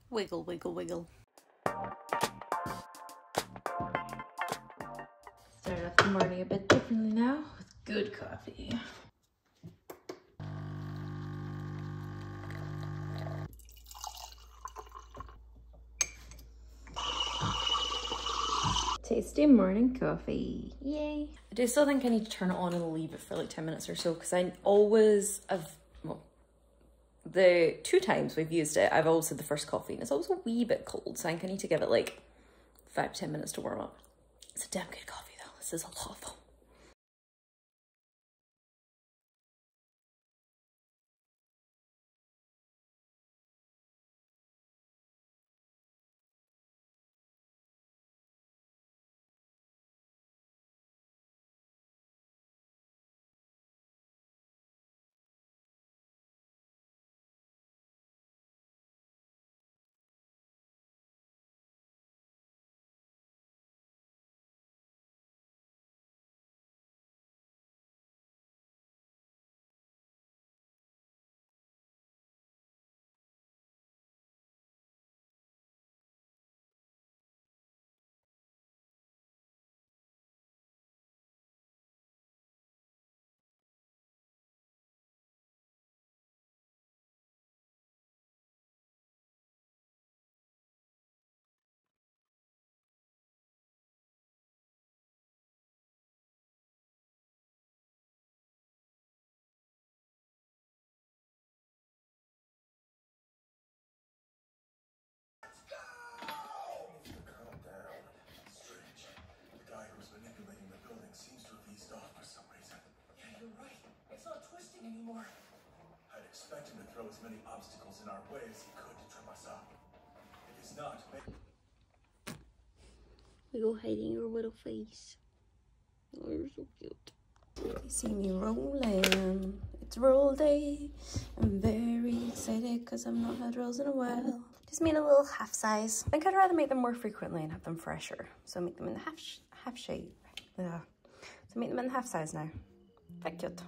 Wiggle, wiggle, wiggle. Start off the morning a bit differently now with good coffee. Tasty morning coffee, yay. I do still think I need to turn it on and leave it for like 10 minutes or so, because the 2 times we've used it, I've always had the first coffee and it's always a wee bit cold, so I think I need to give it like 5-10 minutes to warm up. It's a damn good coffee though, this is a lot of fun. Anymore. I'd expect him to throw as many obstacles in our way as he could to trip us up. If he's not, We go hiding your little face. Oh, you're so cute. You see me rolling. It's roll day. I'm very excited because I've not had rolls in a while. Just made a little half size. I think I'd rather make them more frequently and have them fresher. So make them in the half shape. Yeah. So make them in the half size now. Very cute.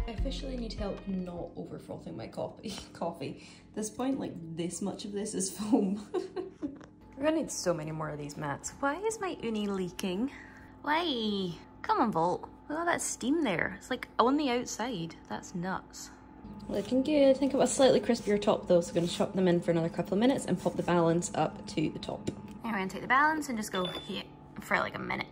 I officially need help not over frothing my coffee. At this point, like this much of this is foam. We're gonna need so many more of these mats. Why is my uni leaking? Why? Come on, Volt. Look at all that steam there. It's like on the outside. That's nuts. Looking good. I think I've got a slightly crispier top though, so I'm gonna chop them in for another couple of minutes and pop the balance up to the top. Now we're gonna take the balance and just go here for like a minute.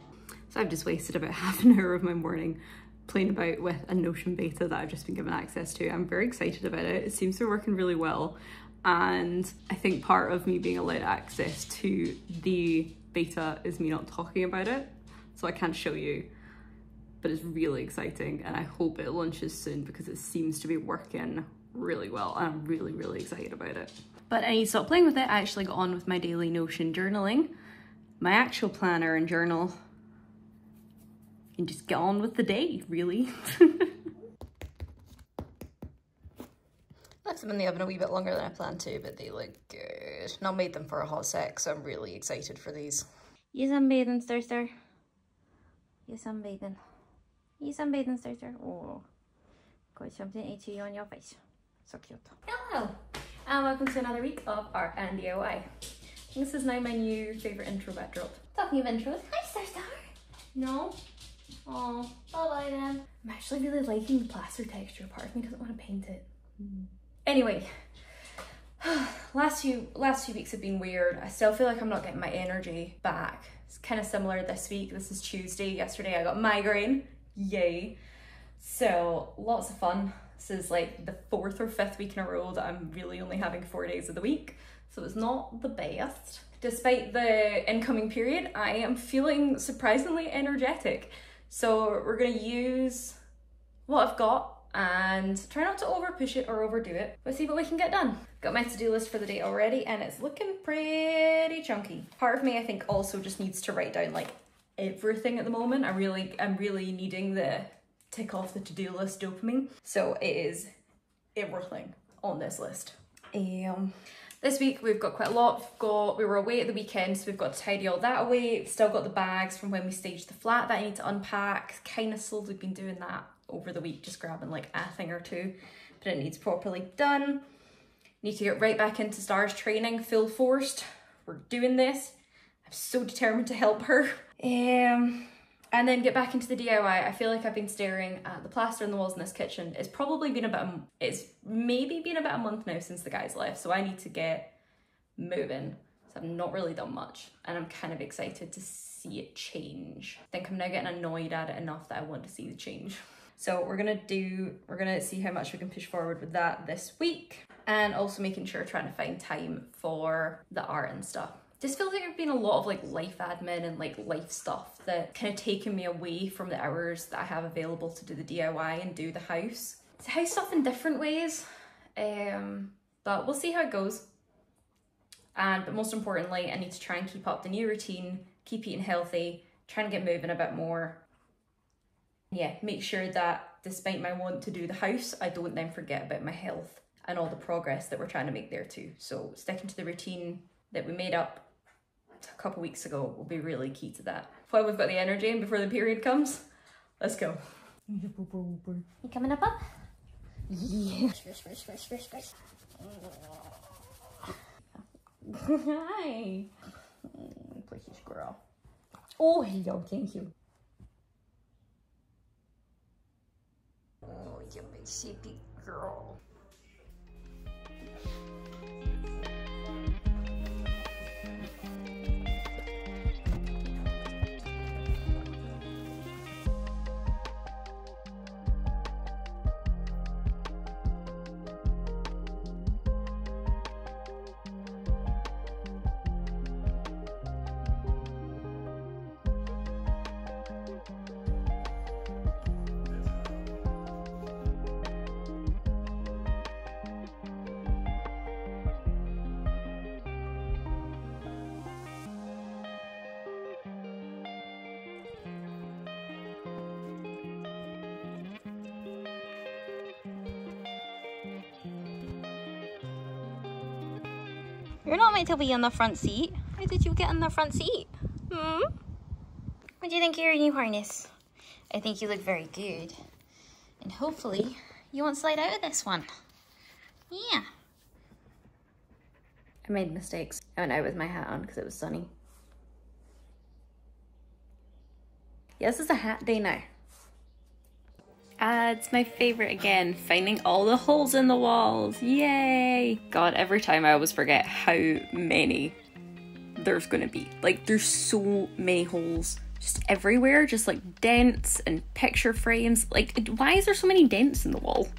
So I've just wasted about half an hour of my morning playing about with a Notion beta that I've just been given access to. I'm very excited about it. It seems to be working really well. And I think part of me being allowed access to the beta is me not talking about it. So I can't show you, but it's really exciting. And I hope it launches soon because it seems to be working really well. And I'm really, really excited about it. But I need to stop playing with it. I actually got on with my daily Notion journaling, my actual planner and journal, and just get on with the day, really. Left them in the oven a wee bit longer than I planned to, but they look good. And I made them for a hot sec, so I'm really excited for these. You sunbathing, Star? You sunbathing? You sunbathing, Star? Oh, got something itchy on your face. So cute. Hello, and welcome to another week of art and DIY. This is now my new favourite intro backdrop. Talking of intros, hi Star. No? Oh, bye-bye then. I'm actually really liking the plaster texture. Part of me doesn't want to paint it. Anyway, last few weeks have been weird. I still feel like I'm not getting my energy back. It's kind of similar this week. This is Tuesday. Yesterday I got migraine. Yay. So lots of fun. This is like the 4th or 5th week in a row that I'm really only having 4 days of the week. So it's not the best. Despite the incoming period, I am feeling surprisingly energetic. So we're gonna use what I've got and try not to over push it or overdo it, but see what we can get done. Got my to-do list for the day already and it's looking pretty chunky. Part of me I think also just needs to write down like everything at the moment. I'm really needing the tick off the to-do list dopamine. So it is everything on this list. This week we've got quite a lot. We were away at the weekend, so we've got to tidy all that away. We've still got the bags from when we staged the flat that I need to unpack. Kind of slowly been doing that over the week, just grabbing like a thing or two, but it needs properly done. Need to get right back into Star's training, full forced. We're doing this. I'm so determined to help her. And then get back into the DIY. I feel like I've been staring at the plaster on the walls in this kitchen. It's probably been it's maybe been about a month now since the guys left, so I need to get moving. So I've not really done much, and I'm kind of excited to see it change. I think I'm now getting annoyed at it enough that I want to see the change. So we're gonna see how much we can push forward with that this week, and also making sure trying to find time for the art and stuff. Just feels like there's been a lot of like life admin and like life stuff that kind of taken me away from the hours that I have available to do the DIY and do the house. It's house stuff in different ways, but we'll see how it goes. But most importantly, I need to try and keep up the new routine, keep eating healthy, try and get moving a bit more. Yeah, make sure that despite my want to do the house, I don't then forget about my health and all the progress that we're trying to make there too. So sticking to the routine that we made up a couple weeks ago will be really key to that. While we've got the energy and before the period comes, let's go. You coming up? Yeah. Hi. Precious girl. Oh, hello, thank you. Oh, you're my sleepy girl. You're not meant to be in the front seat. How did you get in the front seat? What do you think of your new harness? I think you look very good. And hopefully you won't slide out of this one. Yeah. I made mistakes. I went out with my hat on because it was sunny. Yeah, this is a hat day now. It's my favorite again, finding all the holes in the walls. Yay! God, every time I always forget how many there's gonna be. Like, there's so many holes just everywhere, just like dents and picture frames. Like, why is there so many dents in the wall?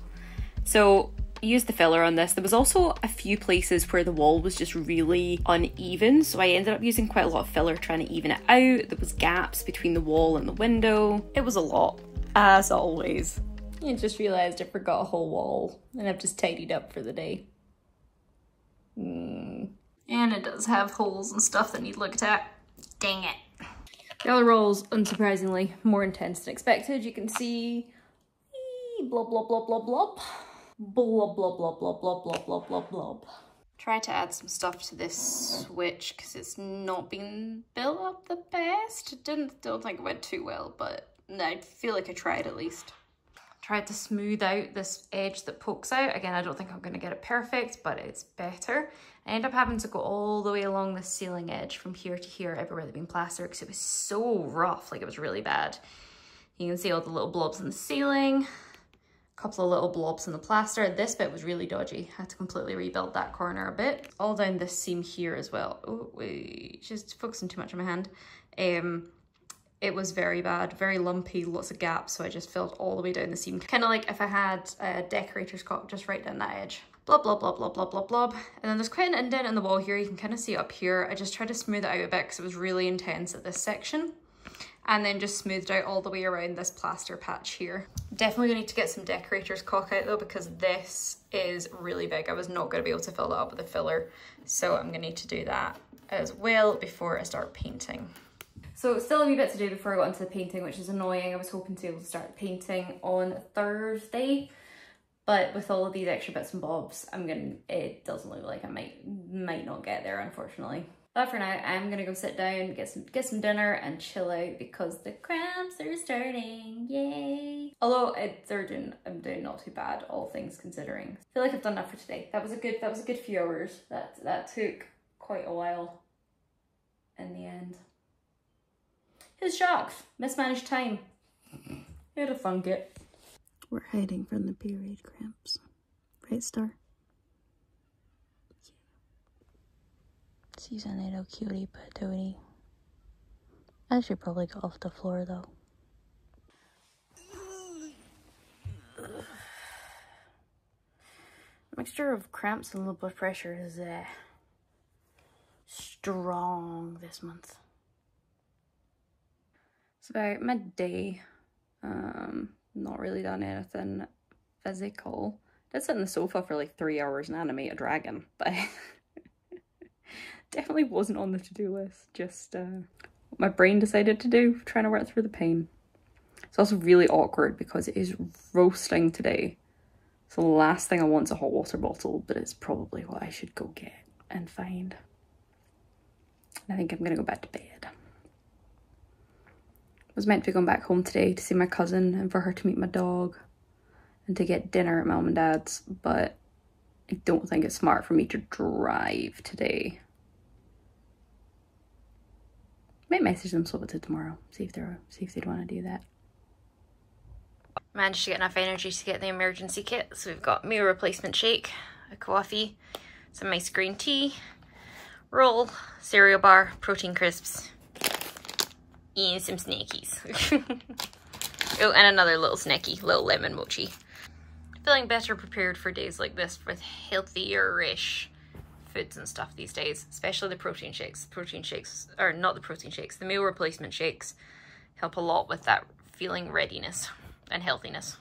So I used the filler on this. There was also a few places where the wall was just really uneven, so I ended up using quite a lot of filler trying to even it out. There was gaps between the wall and the window. It was a lot. As always. I just realised I forgot a whole wall and I've just tidied up for the day. And it does have holes and stuff that need looked at. Dang it. The other roll's unsurprisingly more intense than expected. You can see blob blob blob blob blob. Blob blob blob blob blob blob blob blob blob. Try to add some stuff to this switch because it's not been built up the best. Don't think it went too well, but I feel like I tried at least. Tried to smooth out this edge that pokes out. Again, I don't think I'm going to get it perfect, but it's better. I end up having to go all the way along the ceiling edge from here to here, everywhere they've been plastered, because it was so rough, like it was really bad. You can see all the little blobs in the ceiling, a couple of little blobs in the plaster. This bit was really dodgy. I had to completely rebuild that corner a bit. All down this seam here as well. Oh, wait, just focusing too much on my hand. It was very bad, very lumpy, lots of gaps, so I just filled all the way down the seam. Kind of like if I had a decorator's caulk just right down that edge. Blob, blob, blob, blob, blob, blob, blob. And then there's quite an indent in the wall here. You can kind of see it up here. I just tried to smooth it out a bit because it was really intense at this section. and then just smoothed out all the way around this plaster patch here. Definitely gonna need to get some decorator's caulk out though, because this is really big. I was not gonna be able to fill that up with a filler, so I'm gonna need to do that as well before I start painting. So still a wee bit to do before I got into the painting, which is annoying. I was hoping to be able to start painting on Thursday, but with all of these extra bits and bobs, it doesn't look like I might not get there, unfortunately. But for now, I'm gonna go sit down, get some dinner and chill out because the cramps are starting, yay! Although I'm doing not too bad, all things considering. I feel like I've done enough for today. That was a good few hours. That took quite a while in the end. His shocks, mismanaged time. Who'd have thunk it? We're hiding from the period cramps. Right, Star? She's a little cutie patootie. I should probably go off the floor though. Mixture of cramps and low blood pressure is strong this month. It's about midday. Not really done anything physical. Did sit on the sofa for like 3 hours and animate a dragon, but definitely wasn't on the to-do list. Just what my brain decided to do, trying to work through the pain. It's also really awkward because it is roasting today. So the last thing I want is a hot water bottle, but it's probably what I should go get and find. I think I'm gonna go back to bed. I was meant to be going back home today to see my cousin and for her to meet my dog and to get dinner at mum and dad's, but I don't think it's smart for me to drive today. Might message them swap it to tomorrow, see if they'd want to do that. Managed to get enough energy to get the emergency kit, so we've got meal replacement shake, a coffee, some nice green tea, roll, cereal bar, protein crisps, and some snackies. Oh, and another little snacky, little lemon mochi. Feeling better prepared for days like this with healthier-ish foods and stuff these days, especially the protein shakes. The meal replacement shakes help a lot with that feeling readiness and healthiness.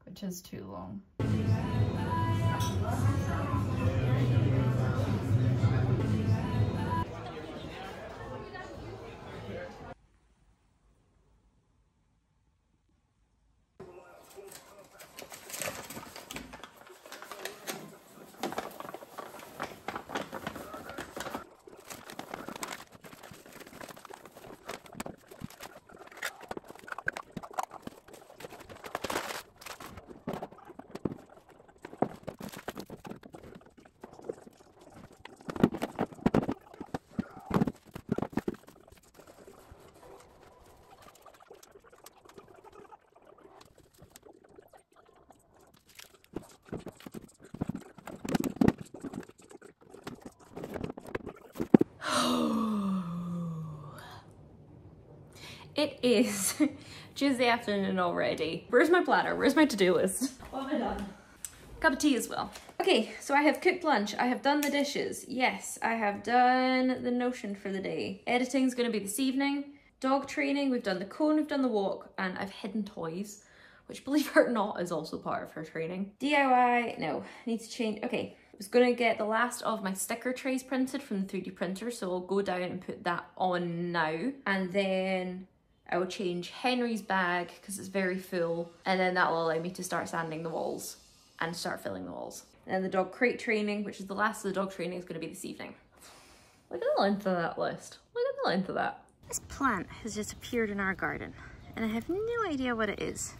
Which is too long. It is Tuesday afternoon already. Where's my planner? Where's my to-do list? What have I done? Cup of tea as well. Okay, so I have cooked lunch. I have done the dishes. Yes, I have done the Notion for the day. Editing's gonna be this evening. Dog training, we've done the cone, we've done the walk, and I've hidden toys, which believe it or not is also part of her training. DIY, no, need to change. Okay, I was gonna get the last of my sticker trays printed from the 3D printer, so I'll go down and put that on now. And then I will change Henry's bag because it's very full, and then that will allow me to start sanding the walls and start filling the walls. And then the dog crate training, which is the last of the dog training, is going to be this evening. Look at the length of that list. Look at the length of that. This plant has just appeared in our garden, and I have no idea what it is.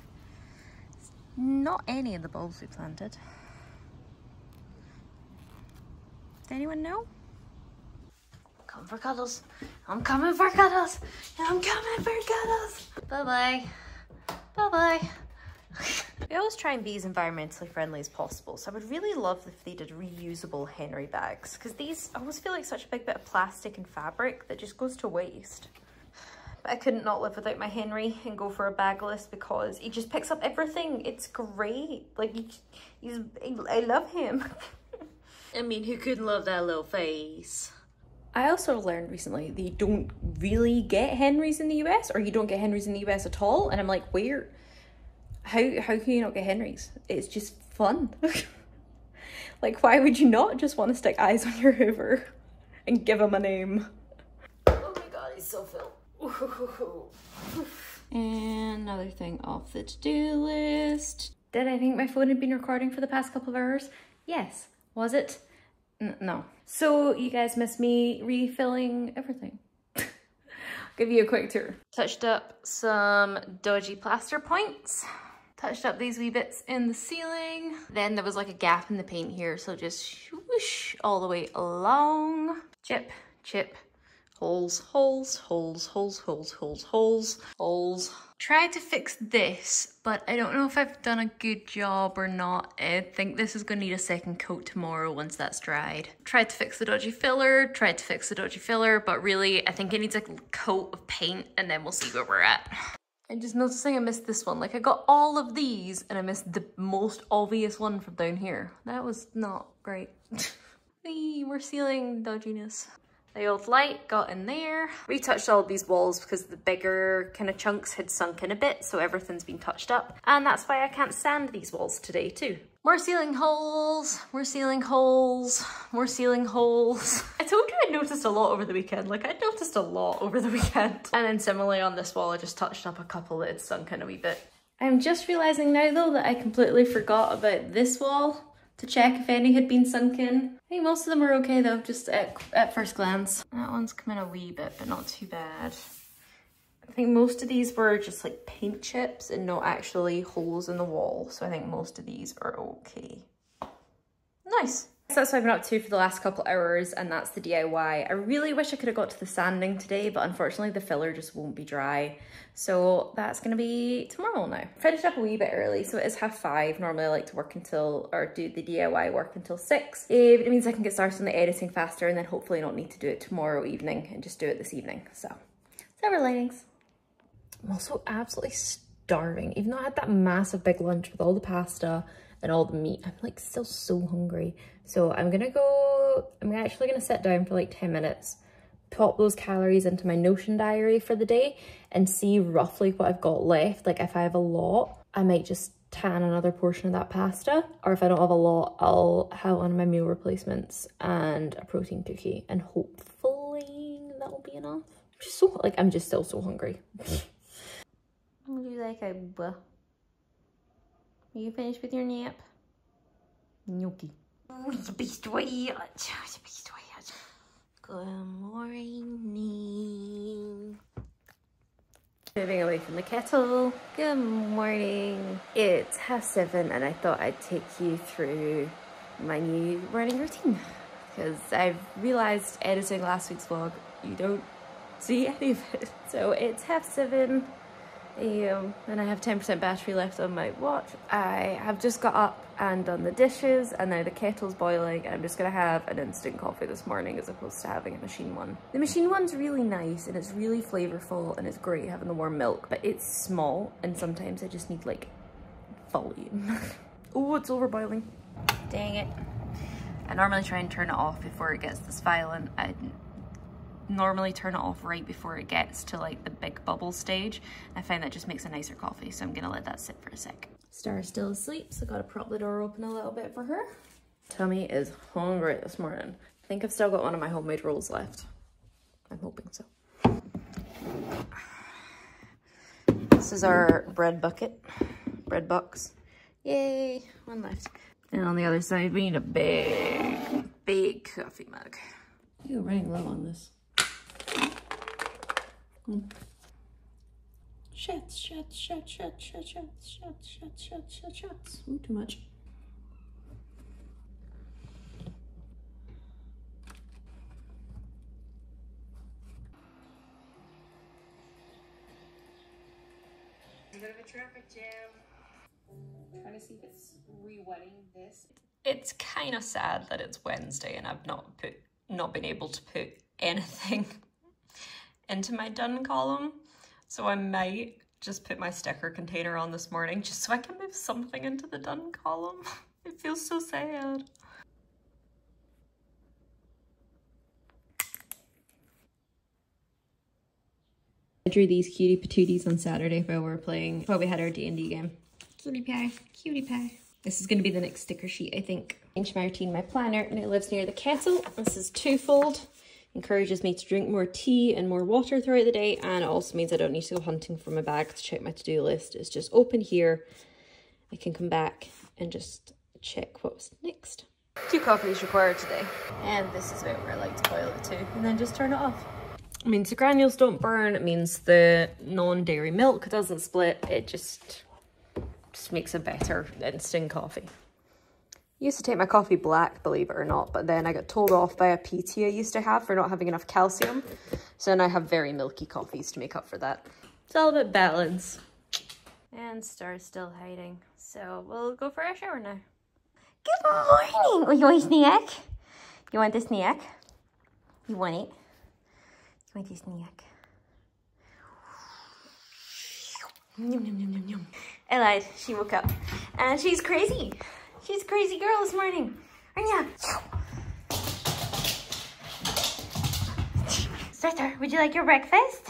It's not any of the bulbs we planted. Does anyone know? Come for cuddles. I'm coming for cuddles. I'm coming for cuddles. Bye-bye. Bye-bye. We always try and be as environmentally friendly as possible, so I would really love if they did reusable Henry bags, because these always feel like such a big bit of plastic and fabric that just goes to waste. But I couldn't not live without my Henry and go for a bagless because he just picks up everything. It's great. Like, I love him. I mean, who couldn't love that little face? I also learned recently they don't really get Henrys in the US, or you don't get Henrys in the US at all, and I'm like, where? How can you not get Henrys? It's just fun. Like, why would you not just want to stick eyes on your Hoover and give him a name? Oh my god, he's so filled. And another thing off the to-do list. Did I think my phone had been recording for the past couple of hours? Yes. Was it? No. So you guys miss me refilling everything. Give you a quick tour. Touched up some dodgy plaster points. Touched up these wee bits in the ceiling. Then there was like a gap in the paint here, so just whoosh all the way along. Chip, chip, holes, holes, holes, holes, holes, holes, holes, holes. Tried to fix this, but I don't know if I've done a good job or not. I think this is going to need a second coat tomorrow once that's dried. Tried to fix the dodgy filler, but really I think it needs a coat of paint and then we'll see where we're at. I'm just noticing I missed this one. Like, I got all of these and I missed the most obvious one from down here. That was not great. We're sealing dodginess. The old light got in there. Retouched all of these walls because the bigger kind of chunks had sunk in a bit, so everything's been touched up. And that's why I can't sand these walls today too. More ceiling holes, more ceiling holes, more ceiling holes. I told you I noticed a lot over the weekend. Like, I noticed a lot over the weekend. And then similarly on this wall, I just touched up a couple that had sunk in a wee bit. I'm just realizing now though that I completely forgot about this wall to check if any had been sunk in. I think most of them are okay though, just at first glance. That one's come in a wee bit, but not too bad. I think most of these were just like paint chips and not actually holes in the wall. So I think most of these are okay. Nice. So that's what I've been up to for the last couple hours, and that's the DIY. I really wish I could have got to the sanding today, but unfortunately the filler just won't be dry. So that's gonna be tomorrow now. Finished up a wee bit early, so it is 5:30. Normally I like to work until, or do the DIY work until 6. It means I can get started on the editing faster and then hopefully not need to do it tomorrow evening and just do it this evening. So, silver linings. I'm also absolutely starving. Even though I had that massive big lunch with all the pasta and all the meat, I'm like still so hungry. So I'm actually gonna sit down for like 10 minutes, pop those calories into my Notion diary for the day and see roughly what I've got left. Like, if I have a lot, I might just tan another portion of that pasta, or if I don't have a lot, I'll have one of my meal replacements and a protein cookie, and hopefully that'll be enough. I'm just still so hungry. Would you like a Are you finished with your nap? Gnocchi. Good morning. Moving away from the kettle. Good morning. It's 7:30 and I thought I'd take you through my new morning routine, because I've realised editing last week's vlog, you don't see any of it. So it's 7:30 a.m. and I have 10% battery left on my watch. I have just got up and done the dishes, and now the kettle's boiling, and I'm just gonna have an instant coffee this morning as opposed to having a machine one. The machine one's really nice and it's really flavorful and it's great having the warm milk, but it's small and sometimes I just need like volume. Oh, it's over boiling. Dang it. I normally try and turn it off before it gets this violent. I normally turn it off right before it gets to like the big bubble stage. I find that just makes a nicer coffee, so I'm gonna let that sit for a sec. Star's still asleep, so gotta prop the door open a little bit for her. Tummy is hungry this morning. I think I've still got one of my homemade rolls left. I'm hoping so. This is our bread bucket, bread box. Yay, one left. And on the other side, we need a big coffee mug. You're running low on this. Shots. Ooh, too much. A bit of a traffic jam. to see if it's re-wetting this. It's kind of sad that it's Wednesday and I've not been able to put anything into my done column. So I might just put my sticker container on this morning just so I can move something into the done column. It feels so sad. I drew these cutie patooties on Saturday while we had our D&D game. Cutie pie, cutie pie. This is going to be the next sticker sheet, I think. Change my routine, my planner, and it lives near the kettle. This is twofold. Encourages me to drink more tea and more water throughout the day, and it also means I don't need to go hunting for my bag to check my to-do list. It's just open here. I can come back and just check what's next. 2 coffees required today. And this is about where I like to boil it to, and then just turn it off. It means the granules don't burn. It means the non-dairy milk doesn't split. It just makes a better instant coffee. I used to take my coffee black, believe it or not, but then I got told off by a PT I used to have for not having enough calcium. So now I have very milky coffees to make up for that. It's all about balance. And Star's still hiding, so we'll go for a shower now. Good morning! Oh, you want a snack? You want the snack? You want it? You want the snack? Yum, yum, yum, yum, yum. I lied, she woke up. And she's crazy. She's a crazy girl this morning. Aren't ya? Starter, would you like your breakfast?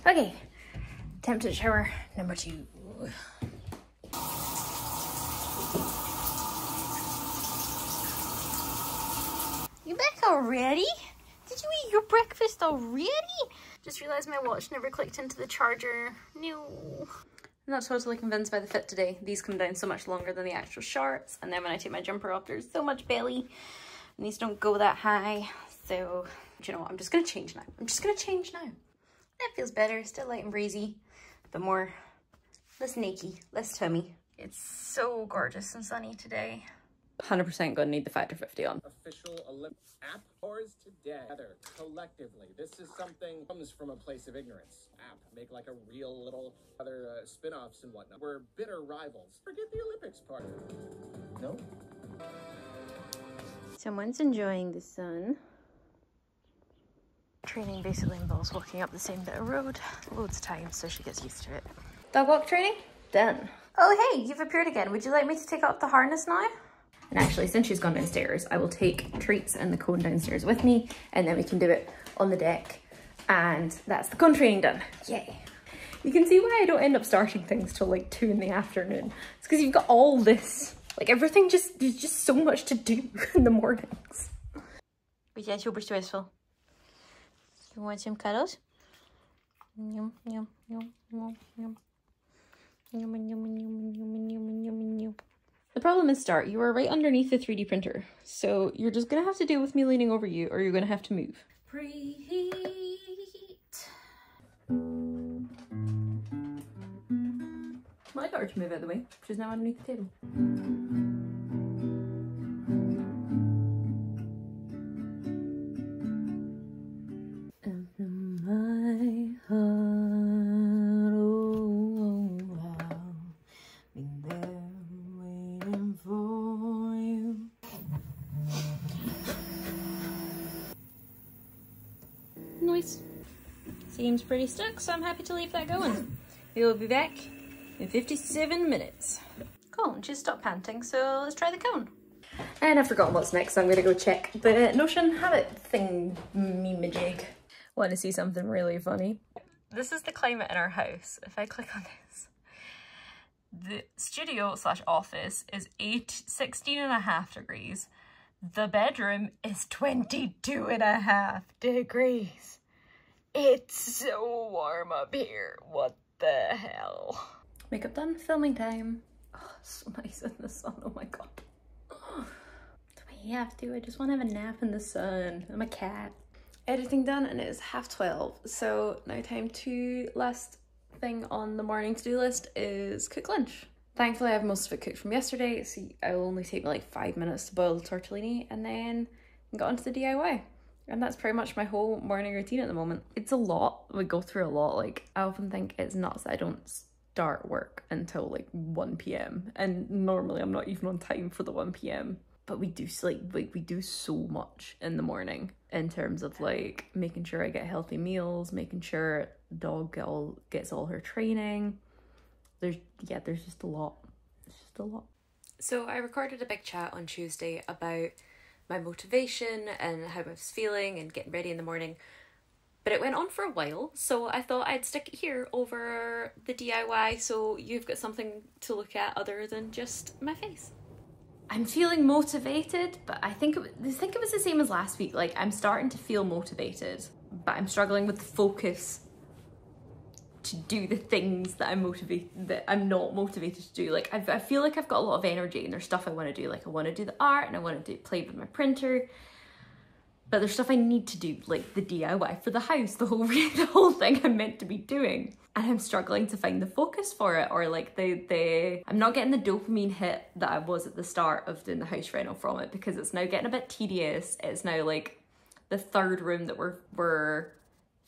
Okay, temperature shower number 2. You back already? Did you eat your breakfast already? Just realized my watch never clicked into the charger. No. I'm not totally convinced by the fit today. These come down so much longer than the actual shorts, and then when I take my jumper off, there's so much belly, and these don't go that high. So, you know what? I'm just gonna change now. That feels better. Still light and breezy, but less naked, less tummy. It's so gorgeous and sunny today. 100% gonna need the Factor 50 on. Official Olympics app wars together collectively. This is something comes from a place of ignorance. App make like a real little other spin-offs and whatnot. We're bitter rivals. Forget the Olympics part. No. Someone's enjoying the sun. Training basically involves walking up the same bit of road loads of times so she gets used to it. Dog walk training? Done. Oh hey, you've appeared again. Would you like me to take off the harness now? And actually, since she's gone downstairs, I will take treats and the cone downstairs with me, and then we can do it on the deck. And that's the cone training done. Yay. You can see why I don't end up starting things till like 2 in the afternoon. It's because you've got all this, like everything there's just so much to do in the mornings. But yeah, super stressful. You want some cuddles? Yum, yum, yum, yum, yum. Yum, yum, yum, yum, yum, yum, yum, yum. The problem is, Star, you are right underneath the 3D printer. So you're just gonna have to deal with me leaning over you, or you're gonna have to move. Preheat. My daughter to move out of the way. She's now underneath the table. My heart, oh, I've been there waiting for you. Noise. Seems pretty stuck, so I'm happy to leave that going. We'll be back in 57 minutes. Cool, and she's stopped panting, so let's try the cone. And I've forgotten what's next, so I'm gonna go check the Notion habit thing me-majig. Want to see something really funny? This is the climate in our house. If I click on this, the studio / office is 16.5 degrees. The bedroom is 22.5 degrees. It's so warm up here. What the hell? Makeup done, filming time. Oh, it's so nice in the sun, oh my god. Oh, do I have to? I just want to have a nap in the sun. I'm a cat. Editing done, and it is 12:30, so now time to last thing on the morning to-do list is cook lunch. Thankfully I have most of it cooked from yesterday, so it will only take me like 5 minutes to boil the tortellini and then get onto the DIY. And that's pretty much my whole morning routine at the moment. It's a lot, we go through a lot. Like, I often think it's nuts that I don't start work until like 1 p.m. and normally I'm not even on time for the 1 p.m. But we do we do so much in the morning in terms of like making sure I get healthy meals, making sure the dog gets all her training. There's just a lot. It's just a lot. So I recorded a big chat on Tuesday about my motivation and how I was feeling and getting ready in the morning. But it went on for a while, so I thought I'd stick it here over the DIY so you've got something to look at other than just my face. I'm feeling motivated, but I think it was the same as last week. Like, I'm starting to feel motivated, but I'm struggling with the focus to do the things that I'm not motivated to do. Like, I feel like I've got a lot of energy and there's stuff I want to do. Like, I want to do the art and I want to play with my printer, but there's stuff I need to do, like the DIY for the house, the whole thing I'm meant to be doing. And I'm struggling to find the focus for it, or like I'm not getting the dopamine hit that I was at the start of doing the house reno from it, because it's now getting a bit tedious. It's now like the third room that we're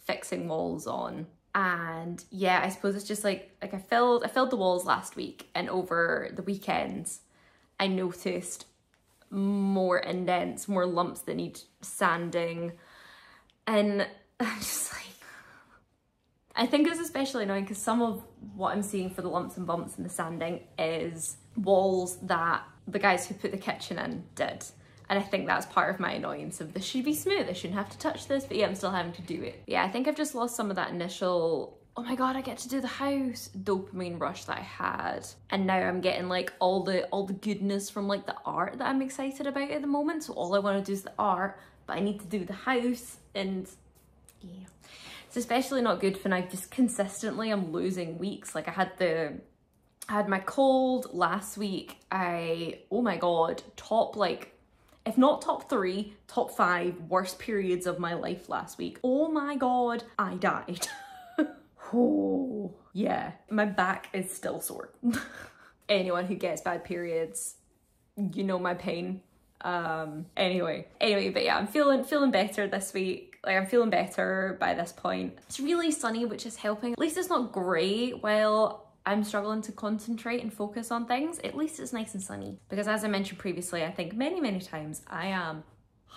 fixing walls on. And yeah, I suppose it's just like I filled the walls last week, and over the weekends I noticed more indents, more lumps that need sanding, and I'm just like, I think it's especially annoying because some of what I'm seeing for the lumps and bumps and the sanding is walls that the guys who put the kitchen in did. And I think that's part of my annoyance of this should be smooth, I shouldn't have to touch this, but yeah, I'm still having to do it. Yeah, I think I've just lost some of that initial, oh my god, I get to do the house dopamine rush that I had. And now I'm getting like all the goodness from like the art that I'm excited about at the moment. So all I want to do is the art, but I need to do the house, and yeah. It's especially not good when I just consistently am losing weeks. Like I had my cold last week. Oh my god, top like, if not top 3, top 5 worst periods of my life last week. Oh my god, I died. Oh, yeah, my back is still sore. Anyone who gets bad periods, you know my pain. Anyway, but yeah, I'm feeling better this week. Like, I'm feeling better by this point. It's really sunny, which is helping. At least it's not grey while I'm struggling to concentrate and focus on things. At least it's nice and sunny. Because as I mentioned previously, I think many times, I am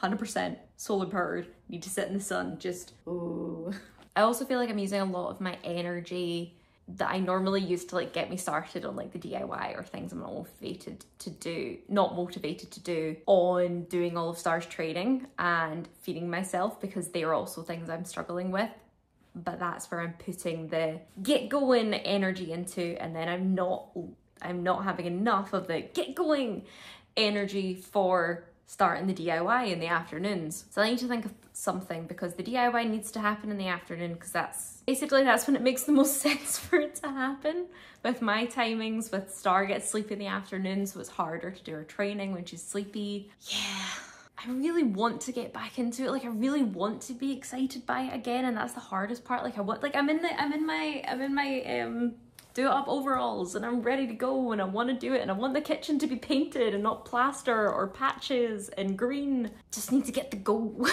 100% solar powered, need to sit in the sun, just, ooh. I also feel like I'm using a lot of my energy that I normally use to like get me started on like the DIY or things I'm not motivated to do on doing all of Star's training and feeding myself, because they are also things I'm struggling with. But that's where I'm putting the get going energy into, and then I'm not having enough of the get going energy for starting the DIY in the afternoons. So I need to think of something, because the DIY needs to happen in the afternoon, because that's when it makes the most sense for it to happen. With my timings, with Star gets sleepy in the afternoon, so it's harder to do her training when she's sleepy. Yeah, I really want to get back into it. Like, I really want to be excited by it again, and that's the hardest part. Like, I'm in my do it up overalls, and I'm ready to go, and I want to do it, and I want the kitchen to be painted and not plaster or patches and green. Just need to get the go.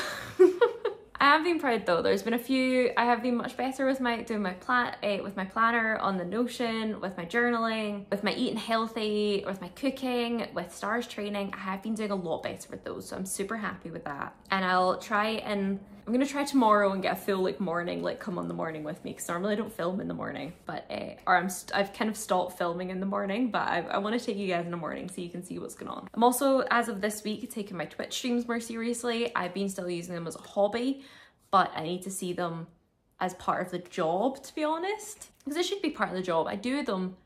I have been proud though. There's been a few, I have been much better with doing my planner on the Notion, with my journaling, with my eating healthy, with my cooking, with Star's training. I have been doing a lot better with those, so I'm super happy with that. And I'm gonna try tomorrow and get a full like morning, like come on the morning with me, because normally I don't film in the morning, but I've kind of stopped filming in the morning, but I want to take you guys in the morning so you can see what's going on. I'm also, as of this week, taking my Twitch streams more seriously. I've been still using them as a hobby, but I need to see them as part of the job, to be honest, because it should be part of the job. I do them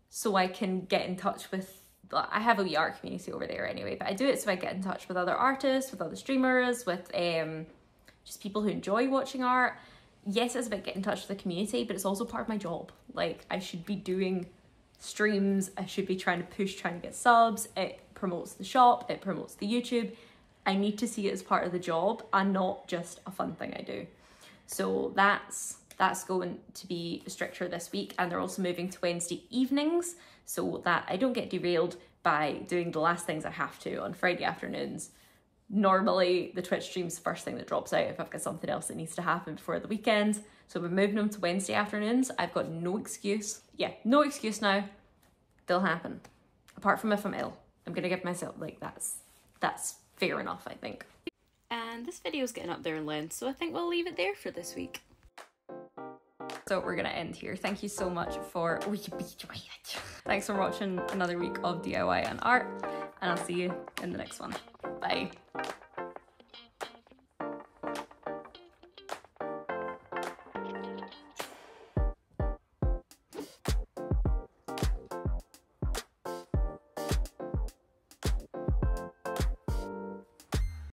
so I can get in touch with, I have a wee art community over there anyway, but I do it so I get in touch with other artists, with other streamers, with just people who enjoy watching art. Yes, it's about getting in touch with the community, but it's also part of my job. Like, I should be doing streams, I should be trying to get subs. It promotes the shop, it promotes the YouTube. I need to see it as part of the job and not just a fun thing I do. So that's going to be stricter this week, and they're also moving to Wednesday evenings so that I don't get derailed by doing the last things I have to on Friday afternoons, Normally the Twitch stream's the first thing that drops out if I've got something else that needs to happen before the weekend. So we're moving them to Wednesday afternoons. I've got no excuse. Yeah, no excuse now. They'll happen. Apart from if I'm ill. I'm gonna give myself, like, that's fair enough, I think. And this video's getting up there in length, so I think we'll leave it there for this week. So we're gonna end here. Thank you so much for thanks for watching another week of DIY and art, and I'll see you in the next one. Bye.